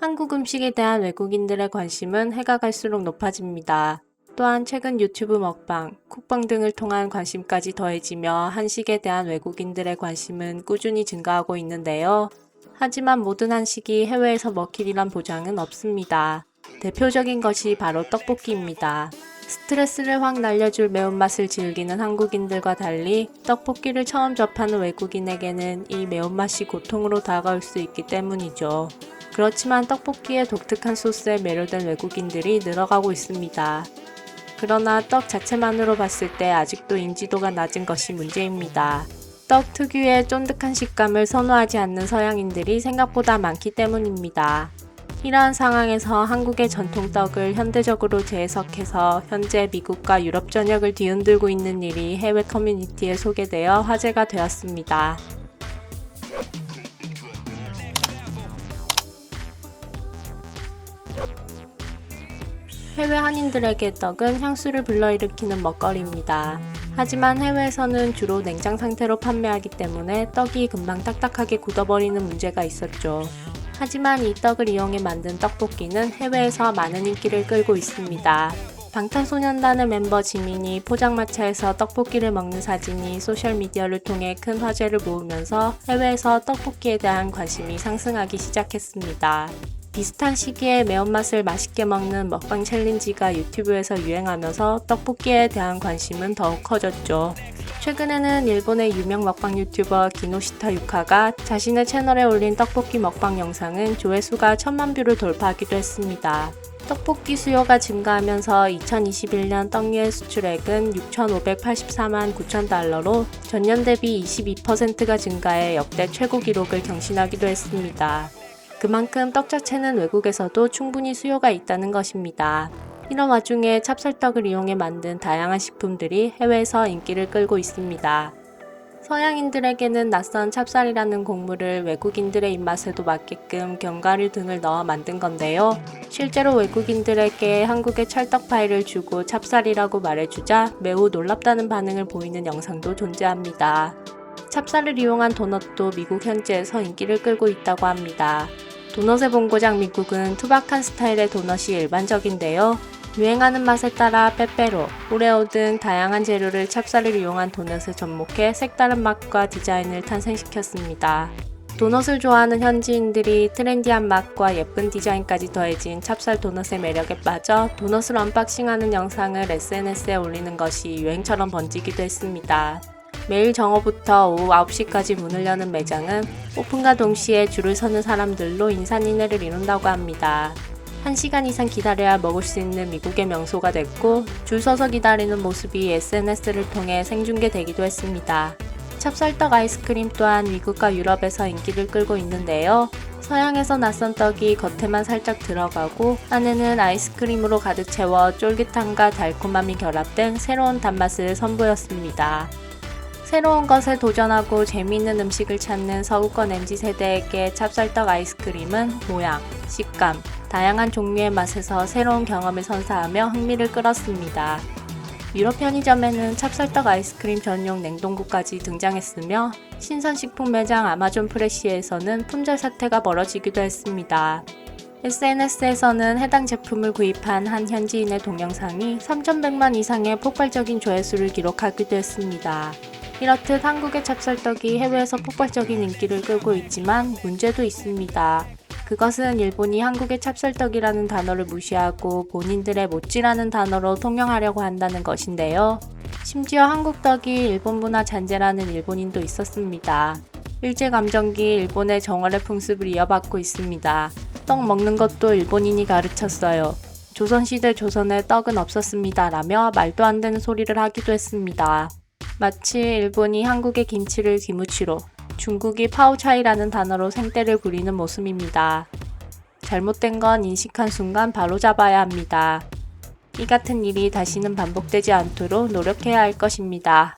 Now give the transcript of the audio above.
한국 음식에 대한 외국인들의 관심은 해가 갈수록 높아집니다. 또한 최근 유튜브 먹방, 쿡방 등을 통한 관심까지 더해지며 한식에 대한 외국인들의 관심은 꾸준히 증가하고 있는데요. 하지만 모든 한식이 해외에서 먹힐이란 보장은 없습니다. 대표적인 것이 바로 떡볶이입니다. 스트레스를 확 날려줄 매운맛을 즐기는 한국인들과 달리 떡볶이를 처음 접하는 외국인에게는 이 매운맛이 고통으로 다가올 수 있기 때문이죠. 그렇지만 떡볶이의 독특한 소스에 매료된 외국인들이 늘어가고 있습니다. 그러나 떡 자체만으로 봤을 때 아직도 인지도가 낮은 것이 문제입니다. 떡 특유의 쫀득한 식감을 선호하지 않는 서양인들이 생각보다 많기 때문입니다. 이러한 상황에서 한국의 전통 떡을 현대적으로 재해석해서 현재 미국과 유럽 전역을 뒤흔들고 있는 일이 해외 커뮤니티에 소개되어 화제가 되었습니다. 해외 한인들에게 떡은 향수를 불러일으키는 먹거리입니다. 하지만 해외에서는 주로 냉장 상태로 판매하기 때문에 떡이 금방 딱딱하게 굳어버리는 문제가 있었죠. 하지만 이 떡을 이용해 만든 떡볶이는 해외에서 많은 인기를 끌고 있습니다. 방탄소년단의 멤버 지민이 포장마차에서 떡볶이를 먹는 사진이 소셜미디어를 통해 큰 화제를 모으면서 해외에서 떡볶이에 대한 관심이 상승하기 시작했습니다. 비슷한 시기에 매운맛을 맛있게 먹는 먹방 챌린지가 유튜브에서 유행하면서 떡볶이에 대한 관심은 더욱 커졌죠. 최근에는 일본의 유명 먹방 유튜버 기노시타 유카가 자신의 채널에 올린 떡볶이 먹방 영상은 조회수가 1000만 뷰를 돌파하기도 했습니다. 떡볶이 수요가 증가하면서 2021년 떡류의 수출액은 6,584만 9천 달러로 전년 대비 22%가 증가해 역대 최고 기록을 경신하기도 했습니다. 그만큼 떡 자체는 외국에서도 충분히 수요가 있다는 것입니다. 이런 와중에 찹쌀떡을 이용해 만든 다양한 식품들이 해외에서 인기를 끌고 있습니다. 서양인들에게는 낯선 찹쌀이라는 곡물을 외국인들의 입맛에도 맞게끔 견과류 등을 넣어 만든 건데요. 실제로 외국인들에게 한국의 찰떡파이를 주고 찹쌀이라고 말해주자 매우 놀랍다는 반응을 보이는 영상도 존재합니다. 찹쌀을 이용한 도넛도 미국 현지에서 인기를 끌고 있다고 합니다. 도넛의 본고장 미국은 투박한 스타일의 도넛이 일반적인데요. 유행하는 맛에 따라 빼빼로, 오레오 등 다양한 재료를 찹쌀을 이용한 도넛에 접목해 색다른 맛과 디자인을 탄생시켰습니다. 도넛을 좋아하는 현지인들이 트렌디한 맛과 예쁜 디자인까지 더해진 찹쌀 도넛의 매력에 빠져 도넛을 언박싱하는 영상을 SNS에 올리는 것이 유행처럼 번지기도 했습니다. 매일 정오부터 오후 9시까지 문을 여는 매장은 오픈과 동시에 줄을 서는 사람들로 인산인해를 이룬다고 합니다. 1시간 이상 기다려야 먹을 수 있는 미국의 명소가 됐고 줄 서서 기다리는 모습이 SNS를 통해 생중계되기도 했습니다. 찹쌀떡 아이스크림 또한 미국과 유럽에서 인기를 끌고 있는데요. 서양에서 낯선 떡이 겉에만 살짝 들어가고 안에는 아이스크림으로 가득 채워 쫄깃함과 달콤함이 결합된 새로운 단맛을 선보였습니다. 새로운 것에 도전하고 재미있는 음식을 찾는 서구권 MZ세대에게 찹쌀떡 아이스크림은 모양, 식감, 다양한 종류의 맛에서 새로운 경험을 선사하며 흥미를 끌었습니다. 유럽 편의점에는 찹쌀떡 아이스크림 전용 냉동고까지 등장했으며 신선식품 매장 아마존 프레시에서는 품절 사태가 벌어지기도 했습니다. SNS에서는 해당 제품을 구입한 한 현지인의 동영상이 3,100만 이상의 폭발적인 조회수를 기록하기도 했습니다. 이렇듯 한국의 찹쌀떡이 해외에서 폭발적인 인기를 끌고 있지만 문제도 있습니다. 그것은 일본이 한국의 찹쌀떡이라는 단어를 무시하고 본인들의 모찌라는 단어로 통용하려고 한다는 것인데요. 심지어 한국 떡이 일본 문화 잔재라는 일본인도 있었습니다. 일제감정기 일본의 정월의 풍습을 이어받고 있습니다. 떡 먹는 것도 일본인이 가르쳤어요. 조선시대 조선에 떡은 없었습니다 라며 말도 안 되는 소리를 하기도 했습니다. 마치 일본이 한국의 김치를 기무치로, 중국이 파오차이라는 단어로 생떼를 부리는 모습입니다. 잘못된 건 인식한 순간 바로 잡아야 합니다. 이 같은 일이 다시는 반복되지 않도록 노력해야 할 것입니다.